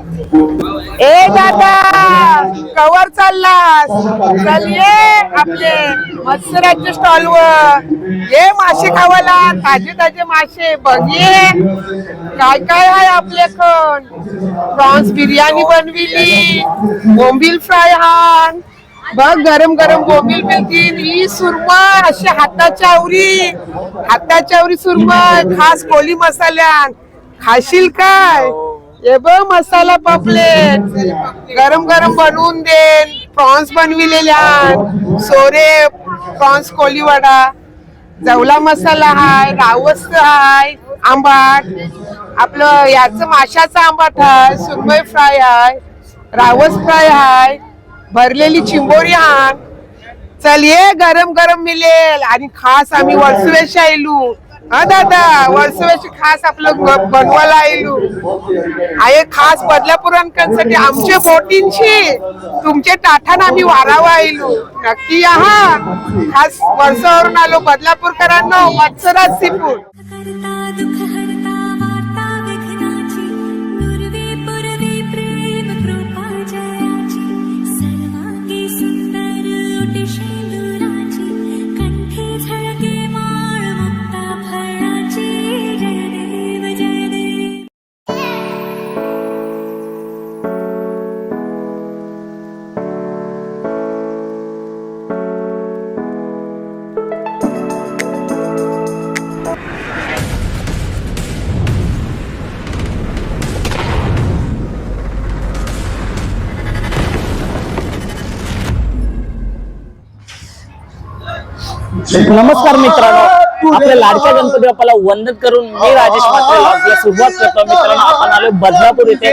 ए दादा कवर चाललास? चल ये आपले मत्स्यराजच्या स्टॉल वर ये मासे खावायला. ताजे ताजे मासे बघ ये. काय काय आहे आपल्याकडं. प्रॉन्स बिर्याणी बनविली, बोंबील फ्राय हा बघ, गरम गरम बोंबील मिळतील. ही सुरमा अशी हाताच्या आवरी सुरमा खास कोली मसाल्यात. खाशील काय? हे बघ मसाला पापलेट गरम गरम बनवून दे. प्रॉन्स बनविलेल्या, सोरे प्रॉन्स कोली वडा, जवला मसाला हाय, रावस हाय, आंबाट आपलं याचं माशाचा आंबाट हाय, सुरमई फ्राय हाय, रावस फ्राय हाय, भरलेली चिंबोरी हाय. चल ये गरम गरम मिळेल. आणि खास आम्ही वर्सवेशी आयलू. हा दादा वर्सवेशी खास आपलं बनवायला आयलू आहे. खास बदलापूरकरांसाठी आमचे बोटींची तुमचे टाठान आम्ही वारावा आयलू. नक्की या हा. खास वर्षावरून आलो बदलापूरकरांना. मत्स्यराज सी फूड. नमस्कार मित्रांनो, आपल्या लाडक्या गणपती बाप्पाला वंदन करून मी राजेश म्हात्रे आपल्या सुरुवात करतो. मित्रांनो, आपण आलो बदलापूर इथे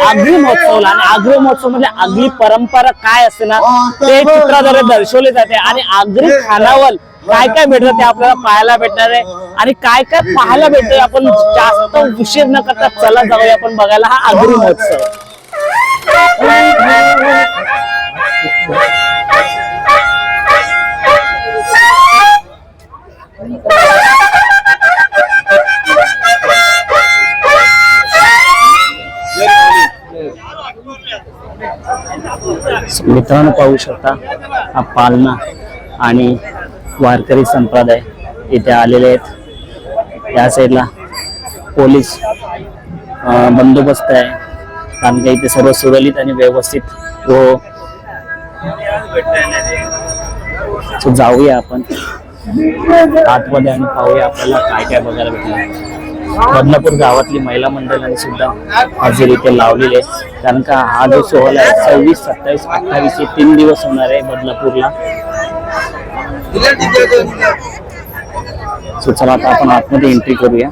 आगरी महोत्सवला. आणि आगरी महोत्सव म्हणजे आगरी परंपरा काय असते ना ते चित्राद्वारे दर्शवले जाते. आणि आगरी खानावळ काय काय भेटतं ते आपल्याला पाहायला भेटणार आहे. आणि काय काय पाहायला भेटतंय आपण जास्त उशीर न करता चला जाऊया आपण बघायला हा आगरी महोत्सव. मित्रांनो, पाहू शकता हा पालना आणि वारकरी संप्रदाय इथे आलेले आहेत. या साईडला पोलीस बंदोबस्त आहे, कारण का इथे सर्व सुरळीत आणि व्यवस्थित हो. जाऊया आपण आतमध्ये आणि पाहूया आपल्याला काय काय बघायला भेटलं. बदलापूर गावातली महिला मंडळांनी सुद्धा हजेरी इथे लावलेली आहे, कारण का हा जो सोहळा आहे 26, 27, 28 हे 3 दिवस होणार आहे बदलापूरला. चला आता आपण आतमध्ये एंट्री करूया.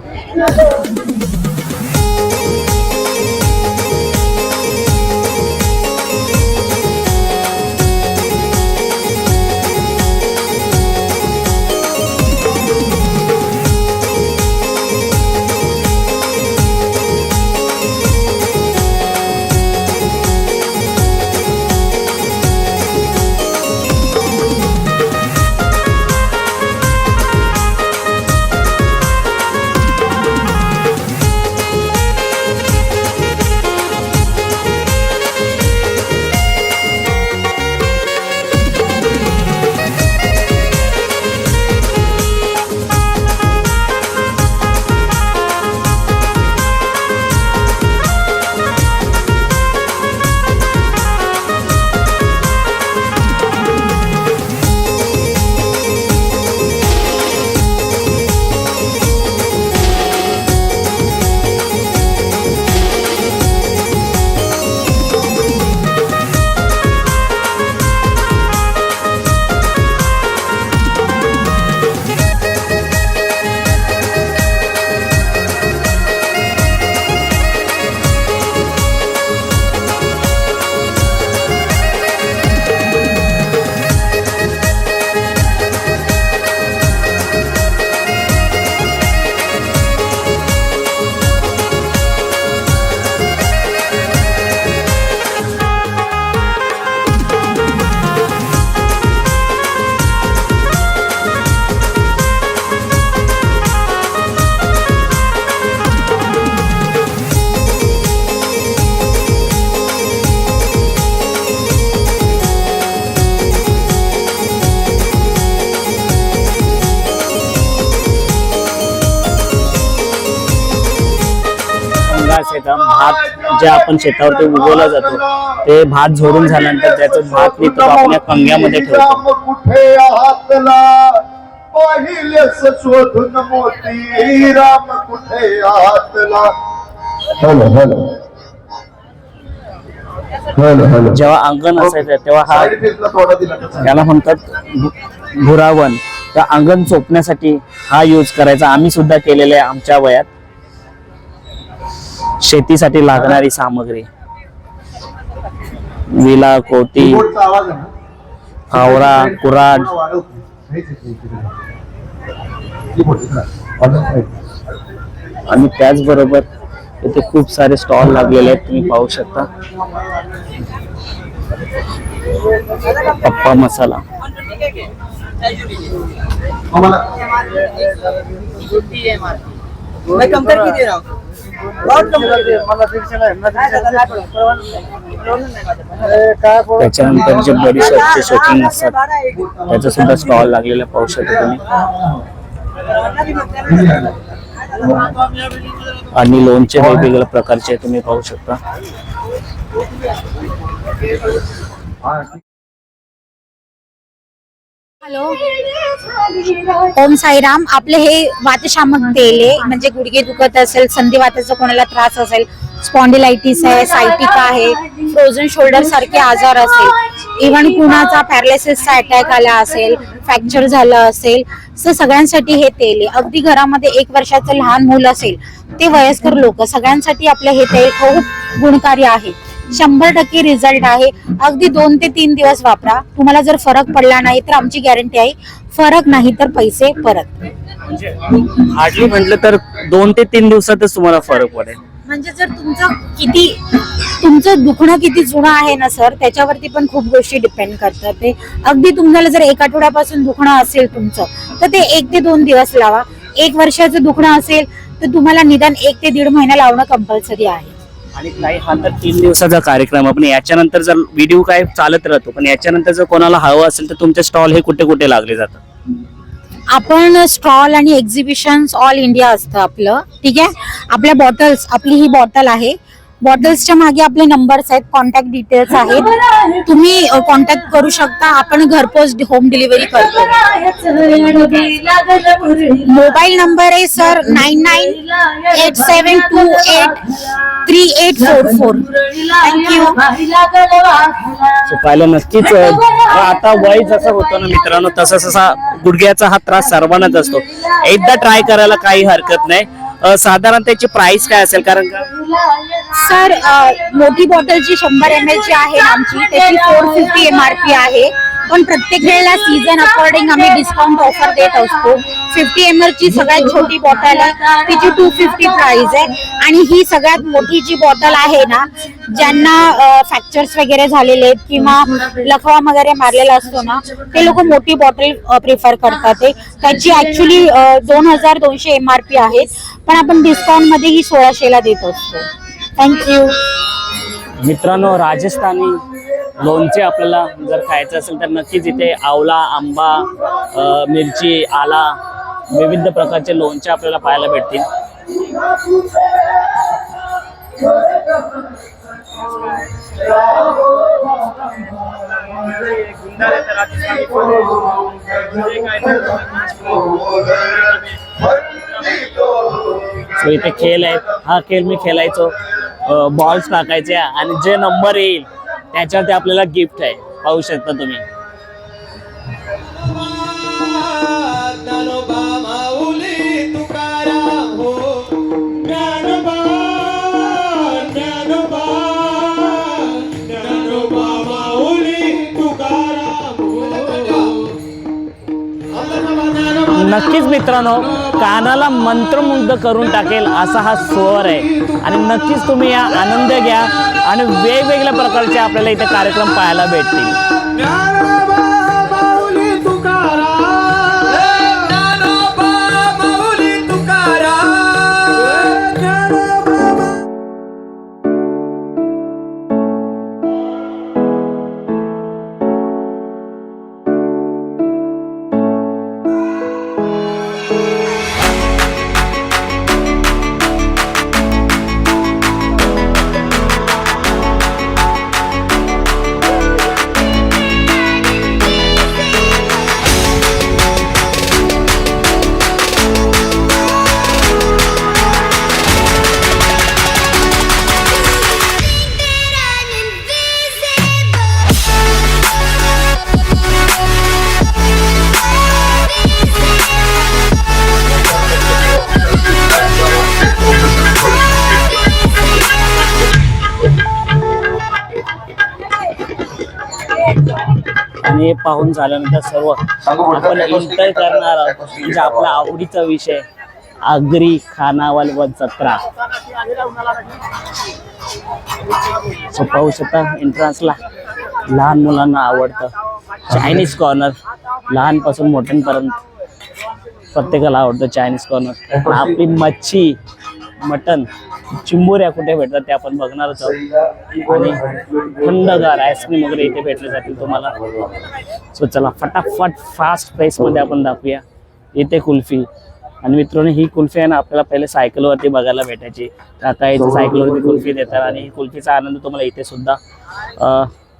भात जे आपण शेतावरती उगवला जातो ते भात झोडून झाल्यानंतर त्याचं भात निघतो आपल्या कंग्यामध्ये ठेवतो. कुठे आहातला पहिलेच शोधून मोती राम कुठे आहातला. Hello hello hello hello. जेव्हा अंगण असायचं तेव्हा हा त्याला म्हणतात भुरावन. त्या अंगण चोपण्यासाठी हा यूज करायचा. आम्ही सुद्धा केलेले आहे आमच्या वयात. शेतीसाठी लागणारी सामग्री विला, कोटी, फावरा, कुऱ्हाड आणि त्याचबरोबर इथे खूप सारे स्टॉल लागलेले आहेत. तुम्ही पाहू शकता. पप्पा मसाला, त्याच्यानंतर जे बडीशेपचे शौकीन असतात त्याचा सुद्धा स्टॉल लागलेला पाहू शकता तुम्ही. आणि लोणचे वेगवेगळ्या प्रकारचे तुम्ही पाहू शकता. हॅलो, ओम साईराम. आपले हे वातशामक तेल आहे, म्हणजे गुडघे दुखत असेल, संधिवाताचा कोणाला त्रास असेल, स्पॉन्डिलायटिस आहे, सायटिका आहे, फ्रोझन शोल्डर सारखे आजार असेल, इव्हन कुणाचा पॅरालिसिसचा अटॅक आला असेल, फ्रॅक्चर झालं असेल, तर सगळ्यांसाठी हे तेल आहे. अगदी घरामध्ये 1 वर्षाचं लहान मुलं असेल ते वयस्कर लोक सगळ्यांसाठी आपलं हे तेल खूप गुणकारी आहे. 100% रिझल्ट आहे. अगदी 2 ते 3 दिवस वापरा. तुम्हाला जर फरक पडला नाही तर आमची गॅरंटी आहे, फरक नाही तर पैसे परत. हार्डली म्हटलं तर 2 ते 3 दिवसातच तुम्हाला फरक पडेल. म्हणजे जर तुमचं दुखणं किती जुनं आहे ना सर, त्याच्यावरती पण खूप गोष्टी डिपेंड करतात. ते अगदी तुम्हाला जर 1 आठवड्यापासून दुखणं असेल तुमचं, तर ते 1 ते 2 दिवस लावा. 1 वर्षाचं दुखणं असेल तर तुम्हाला निदान 1 ते 1.5 महिना लावणं कंपल्सरी आहे. आणि नाही हा तर 3 दिवसाचा कार्यक्रम आहे. पण याच्यानंतर जर व्हिडिओ काय चालत राहतो, पण याच्यानंतर जर कोणाला हवं असेल तर तुमचे स्टॉल हे कुठे कुठे लागले जातात? आपण स्टॉल आणि एक्झिबिशन ऑल इंडिया असतं आपलं. ठीक आहे. आपल्या बॉटल्स, आपली ही बॉटल आहे, बॉटल्सच्या मागे आपले नंबर्स आहेत, कॉन्टॅक्ट डिटेल्स आहेत, तुम्ही कॉन्टॅक्ट करू शकता. आपण घरपोच होम डिलिव्हरी करतो. मोबाईल नंबर आहे सर 9987283844. थँक्यू. पाहिलं नक्कीच. आता वय जसं होतं ना मित्रांनो, तसा गुडघ्याचा हा त्रास सर्वांनाच असतो. एकदा ट्राय करायला काही हरकत नाही. साधारण त्याची प्राइस काय असेल? कारण का सर, मोठी बॉटल जी 100 ml ची आहे आमची, त्याची 450 MRP आहे. पण प्रत्येक वेळेला सीझन अकॉर्डिंग आम्ही डिस्काउंट ऑफर देत असतो. 50 ml ची सगळ्यात छोटी बॉटल आहे, तिची 250 प्राइस आहे. आणि ही सगळ्यात मोठी जी बॉटल आहे ना, ज्यांना फ्रॅक्चर्स वगैरे झालेले आहेत किंवा लकवा वगैरे मारलेला असतो ना, ते लोक मोठी बॉटल प्रिफर करतात. त्याची ऍक्च्युली 2200 MRP आहे, पण आपण डिस्काउंट मध्ये ही 1600 देत असतो. थँक्यू. मित्रांनो, राजस्थानी लोणचे आपल्याला जर खायचं असेल तर नक्कीच इथे आवला, आंबा, मिरची, आला, विविध प्रकारचे लोणचे आपल्याला पाहायला भेटतील. सो इथे खेळ आहेत. हा खेळ मी खेळायचो. बॉल्स टाकायचे आणि जे नंबर येईल त्याच्यावरती आपल्याला गिफ्ट आहे. पाहू शकता तुम्ही. नक्कीच मित्रांनो, कानाला मंत्रमुग्ध करून टाकेल असा हा स्वर आहे. आणि नक्कीच तुम्ही या आनंद घ्या आणि वेगवेगळ्या प्रकारचे आपल्याला इथे कार्यक्रम पाहायला भेटतील. आणि हे पाहून झाल्यानंतर सर्व आपण एंटर करणार आहोत म्हणजे आपला आवडीचा विषय आगरी खानावळ व जत्रा. सो पाहू शकता एंट्रन्सला लहान मुलांना आवडतं चायनीज कॉर्नर, लहानपासून मोठ्यांपर्यंत प्रत्येकाला आवडतं चायनीज कॉर्नर. आपली मच्छी, मटन, चिंबोऱ्या कुठे भेटतात ते आपण बघणारच आहोत आणि थंडगार आईस्क्रीम वगैरे इथे भेटले जातील तुम्हाला. सो चला फटाफट फास्ट पेस मध्ये आपण दाखवूया. इथे कुल्फी आणि मित्रांनो ही कुल्फी आहे ना आपल्याला पहिले सायकलवरती बघायला भेटायची. आता इथे सायकलवरती कुल्फी देतात आणि कुल्फीचा आनंद तुम्हाला इथे सुद्धा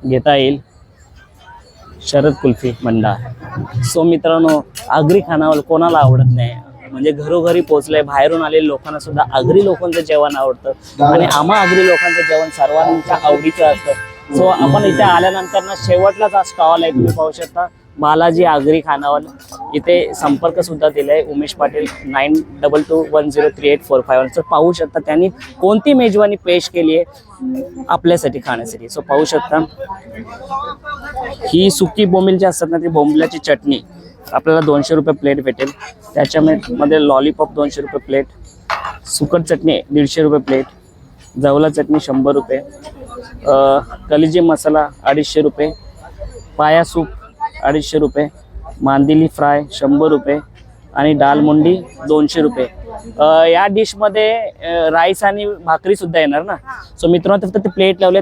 घेता येईल. शरद कुल्फी मंडळ. सो मित्रांनो आगरी खानावळ कोणाला आवडत नाही, म्हणजे घरोघरी पोहोचलंय. बाहेरून आलेल्या लोकांना सुद्धा आगरी लोकांचं जेवण आवडतं आणि आम्हा आगरी लोकांचं जेवण सर्वांच्या आवडीचं असतं. सो आपण इथे आल्यानंतर ना शेवटलाच हा स्टॉल आहे, तुम्ही पाहू शकता बालाजी आगरी खानावळ. इथे संपर्क सुद्धा दिलाय उमेश पाटील 9221038451. तर पाहू शकता त्यांनी कोणती मेजवानी पेश केली आहे आपल्यासाठी खाण्यासाठी. सो पाहू शकता ही सुकी बोंबील जे असतात ना ती बोंबल्याची चटणी आपल्याला 200 रुपये प्लेट भेटेल. त्याच्यामध्ये लॉलीपॉप 200 रुपये प्लेट, सुकट चटणी 150 रुपये प्लेट, जवला चटणी 100 रुपये, कलिजी मसाला 250 रुपये, पाया सूप 250 रुपये, मांदिली फ्राय 100 रुपये आणि दाल मुंडी 200 रुपये. या डिशमध्ये राईस आणि भाकरी सुद्धा येणार ना. सो मित्रांनो फक्त ते प्लेट लावले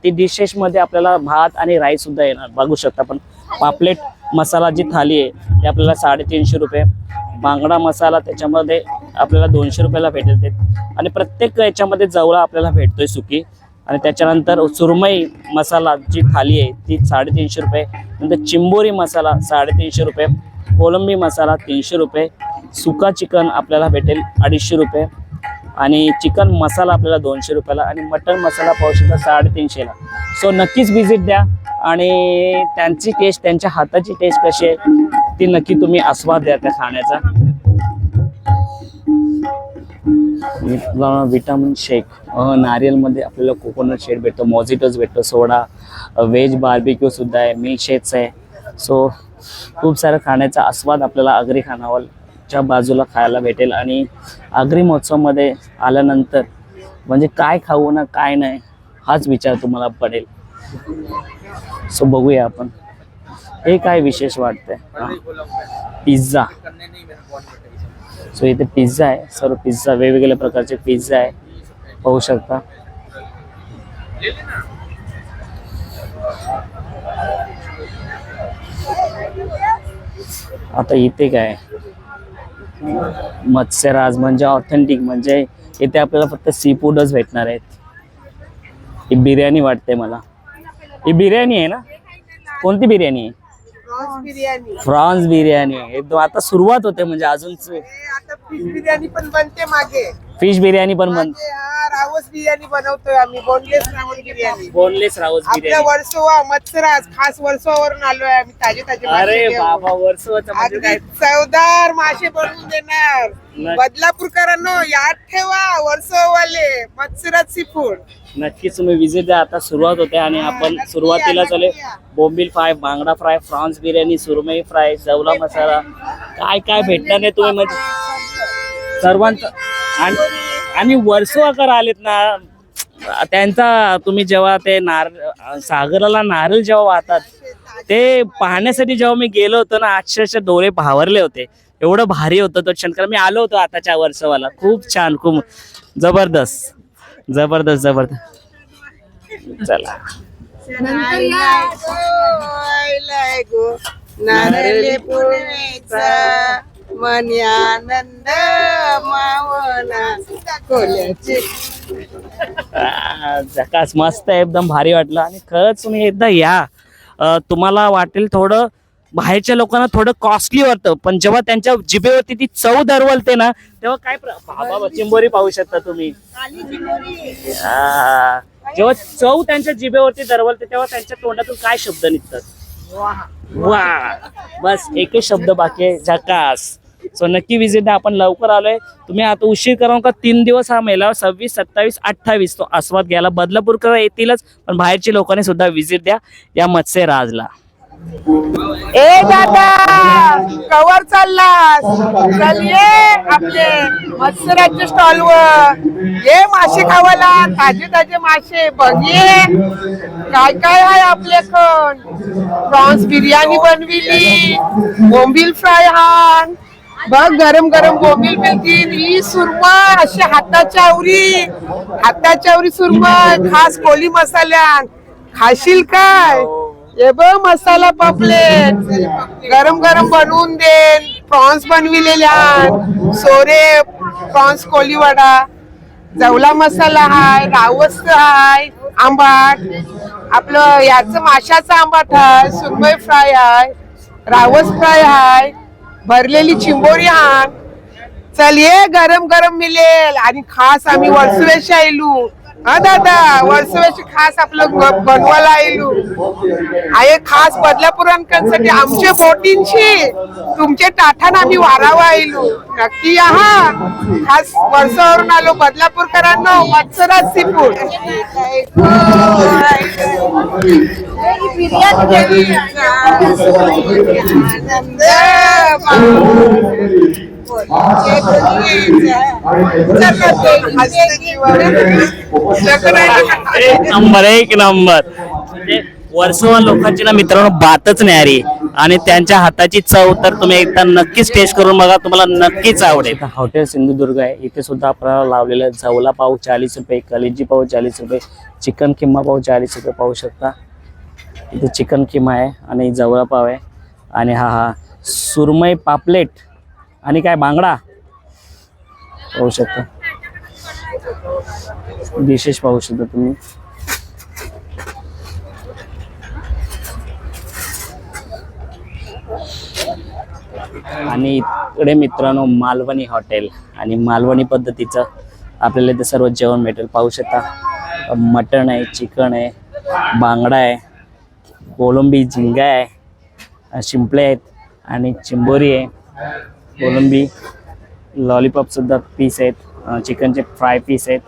ती डिशेसमध्ये आपल्याला भात आणि राईस सुद्धा येणार. बघू शकता आपण पापलेट मसाला जी थाली आहे ती आपल्याला 350 रुपये, बांगडा मसाला त्याच्यामध्ये आपल्याला 200 रुपयाला भेटेल ते. आणि प्रत्येक याच्यामध्ये जवळा आपल्याला भेटतोय सुकी. आणि त्याच्यानंतर सुरमई मसाला जी थाली आहे ती 350 रुपये. नंतर चिंबोरी मसाला 350 रुपये, कोलंबी मसाला 300 रुपये, सुका चिकन आपल्याला भेटेल 250 रुपये आणि चिकन मसाला आपल्याला 200 रुपयाला आणि मटन मसाला पाहू शकता 350ला. सो नक्कीच व्हिजिट द्या आणि त्यांची टेस्ट, त्यांच्या हाताची टेस्ट कशी आहे ती नक्की तुम्ही आस्वाद द्या त्या खाण्याचा. विटामिन शेक, नारियलमध्ये आपल्याला कोकोनट शेक भेटतो, मॉजिटोज भेटतो, सोडा, व्हेज बार्बिक्यू सुद्धा आहे, मिल्क शेक्स आहे. सो खूप सारं खाण्याचा आस्वाद आपल्याला आगरी खानावळच्या बाजूला खायला भेटेल. आणि आगरी महोत्सवमध्ये आल्यानंतर म्हणजे काय खाऊ ना काय नाही हाच विचार तुम्हाला पडेल. सो बघूया आपण हे काय विशेष वाटतंय. पिझ्झा. सो इथे पिझ्झा आहे, सर्व पिझ्झा वेगवेगळ्या प्रकारचे पिझ्झा आहे पाहू शकता. आता इथे काय मत्स्यराज म्हणजे ऑथेंटिक, म्हणजे इथे आपल्याला फक्त सी फूडच भेटणार आहेत. ही बिर्याणी वाटते मला. ही बिर्याणी आहे ना, कोणती बिर्याणी आहे? फ्रॉन्स बिर्याणी एकदम आता सुरुवात होते म्हणजे अजून. आता फिश बिर्याणी पण बनते मागे. फिश बिर्याणी पण बनते. रावस बिर्याणी बनवतोय आम्ही, बोनलेस रावस बिर्याणी. बोनलेस रावस आपल्या बिर्याणी. वर्सोवा मत्सराज खास वर्सोवावरून आलोय आम्ही. ताजे ताजे मासे अरे घेऊन. बाबा वर्षाचं म्हणजे अगदी काय. चवदार मासे बनवून देणार. बदलापूरकरांनो याद ठेवा, वर्सोवाले मत्सराज सी फूड. नक्कीच तुम्ही विजिट द्या. आता सुरुवात होते आणि आपण सुरुवातीला चालू बोंबील फ्राय, बांगडा फ्राय, फ्रॉन्स बिर्याणी, सुरमई फ्राय, जवला मसाला, काय काय भेटणार नाही तुम्ही म्हणजे सर्वांचं. आणि वर्सोवाकर आलेत ना त्यांचा तुम्ही जेव्हा ते सागराला नारळ जेव्हा वाहतात ते पाहण्यासाठी जेव्हा मी गेलो होतो ना अक्षरशः डोळे भावरले होते. एवढं भारी होतं तो क्षण. कारण मी आलो होतो आताच्या वर्षवाला. खूप छान, खूप जबरदस्त जबरदस्त जबरदस्त. चला नारळे पुण्याचा मनी आनंद मावना कोल्याचे. झकास मस्त आहे, एकदम भारी वाटलं. आणि खरंच तुम्ही एकदा या. तुम्हाला वाटेल थोडं बाहेरच्या लोकांना थोडं कॉस्टली वाटतं, पण जेव्हा त्यांच्या जिभेवरती ती चव दरवलते ना तेव्हा काय बाबा चिंबोरी पाहू शकता तुम्ही. जेव्हा चव त्यांच्या जिभेवरती दरवलते तेव्हा त्यांच्या तोंडातून काय शब्द निघतात. वा, बस एकच शब्द बाकी आहे, झकास. सो नक्की विजिट द्या. आपण लवकर आलोय, तुम्ही आता उशीर करा का. 3 दिवस हा मेला 26, 27, 28 तो आस्वाद घ्यायला बदलापूरकर येतीलच, पण बाहेरच्या लोकांनी सुद्धा विजिट द्या या मत्स्यराजला. ए दादा कवर चाललास चल ये आपले मत्स्यराजच्या स्टॉल वर ये मासे खावाला ताजे ताजे मासे बघ ये काय काय आहे आपल्याकडं प्रॉन्स बिर्याणी बनविली बोंबील फ्राय हान बघ गरम गरम बोंबील मिळतील ही सुरमा अशी हाताच्या आवरी सुरमा खास कोली मसाल्यात खाशील काय हे बघ मसाला पापलेट गरम गरम बनवून देन प्रॉन्स बनविलेल्या सोरे प्रॉन्स कोली वडा जवला मसाला हाय रावस हाय आंबाट आपलं याचं माशाचं आंबाट हाय सुरमई फ्राय हाय रावस फ्राय हाय भरलेली चिंबोरी हाय चल ये गरम गरम मिळेल आणि खास आम्ही वर्सवेशी आयलू हा दादा वर्सवेशी खास आपलं बनवायला आयलू आहे खास बदलापूरकरांसाठी आमच्या बोटींशी तुमचे टाठान आम्ही वारावा आयलू नक्की या हा खास वर्षावरून आलो बदलापूरकरांनो मत्स्यराज सीफूड एक नंबर म्हणजे वर्सोवा लोकांची ना मित्रांनो बातच न्यारी आणि त्यांच्या हाताची चव तर तुम्ही एकदा नक्कीच टेस्ट करून बघा तुम्हाला नक्कीच आवडेल. हॉटेल सिंधुदुर्ग आहे इथे सुद्धा आपल्याला लावलेलं जवला पाव 40 रुपये कलेजी पाव 40 रुपये चिकन किम्मा पाव 40 रुपये पाहू शकता. इथे चिकन किमा आहे आणि जवळा पाव आहे आणि हा सुरमई पापलेट आणि काय बांगडा पाहू शकता. डिशेस पाहू शकता तुम्ही. आणि इकडे मित्रांनो मालवणी हॉटेल आणि मालवणी पद्धतीचं आपल्याला इथे सर्व जेवण भेटेल पाहू शकता. मटण आहे चिकन आहे बांगडा आहे कोलंबी झिंगा आहे शिंपले आहेत आणि चिंबोरी आहे कोलंबी लॉलीपॉप सुद्धा पीस आहेत चिकनचे फ्राय पीस आहेत.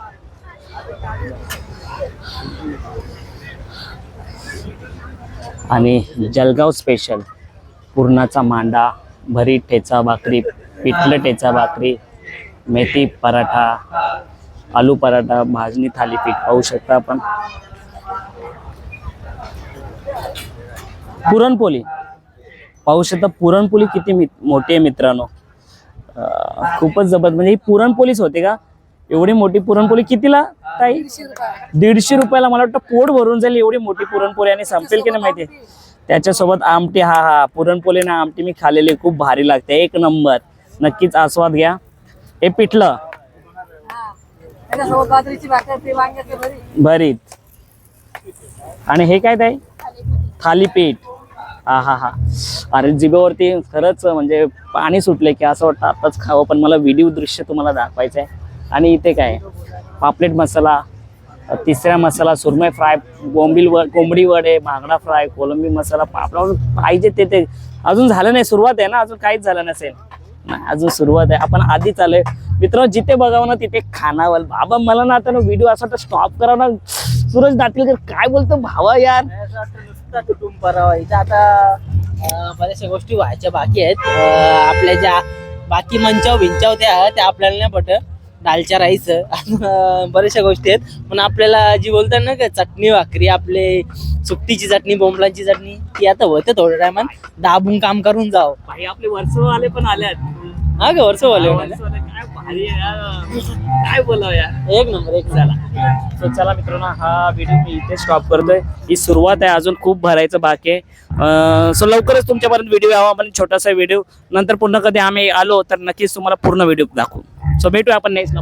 आणि जळगाव स्पेशल पुरणाचा मांडा भरीत ठेचा भाकरी पिठलं ठेचा भाकरी मेथी पराठा आलू पराठा भाजणी थालीपीठ पाहू शकता आपण. पुरणपोळी पाहू शकता. पुरणपोळी किती मोठी आहे मित्रांनो खूपच जबरदस्त. म्हणजे ही पुरणपोळीच होते का एवढी मोठी पुरणपोळी कितीला ताई 150 रुपयाला मला वाटतं पोट भरून जाईल एवढी मोठी पुरणपोळी आणि संपेल की नाही माहिती. त्याच्यासोबत आमटी हा पुरणपोळी ना आमटी मी खाल्लेली खूप भारी लागते एक नंबर नक्कीच आस्वाद घ्या. हे पिठलं भरीत आणि हे काय ताई थालीपीठ हा अरे जिभेवरती खरंच म्हणजे पाणी सुटले की असं वाटतं आताच खावं पण मला व्हिडिओ दृश्य तुम्हाला दाखवायचं आहे. आणि इथे काय पापलेट मसाला तिसरा मसाला सुरमई फ्राय बोंबील कोंबडी वडे बांगडा फ्राय कोलंबी मसाला आपल्याला पाहिजे ते अजून झालं नाही सुरुवात आहे ना अजून काहीच झालं नसेल नाही अजून सुरुवात आहे. आपण आधी चालू मित्रांनो जिथे बघावं ना तिथे खानावं बाबा मला ना आता व्हिडिओ असा वाटतं स्टॉप करावं ना. सूरज दातीलकर काय बोलतो भावा यार कुटुंब करावा इथं आता बऱ्याचशा गोष्टी व्हायच्या बाकी आहेत. आपल्या ज्या बाकी मंचाव भिंचाव त्या आपल्याला नाही पटत दालच्या राईस बऱ्याचशा गोष्टी आहेत पण आपल्याला जी बोलतात ना का चटणी भाकरी आपले सुट्टीची चटणी बोंबलांची चटणी ती आता होते थोड्या टायमात दाबून काम करून जाव. भाई आपले वर्षवाले पण आल्यात हा का वर्षवाले काय भारी काय बोलावं यार एक नंबर एक चला. तर चला मित्रांनो हा व्हिडिओ मी इथे स्टॉप करतोय. ही सुरुवात आहे अजून खूप भरायचं बाकी आहे. सो लवकरच तुमच्यापर्यंत व्हिडिओ यावा म्हणजे छोटासा व्हिडिओ नंतर पुन्हा कधी आम्ही आलो तर नक्कीच तुम्हाला पूर्ण व्हिडिओ दाखवू. सो भेटूया आपण नेक्स्ट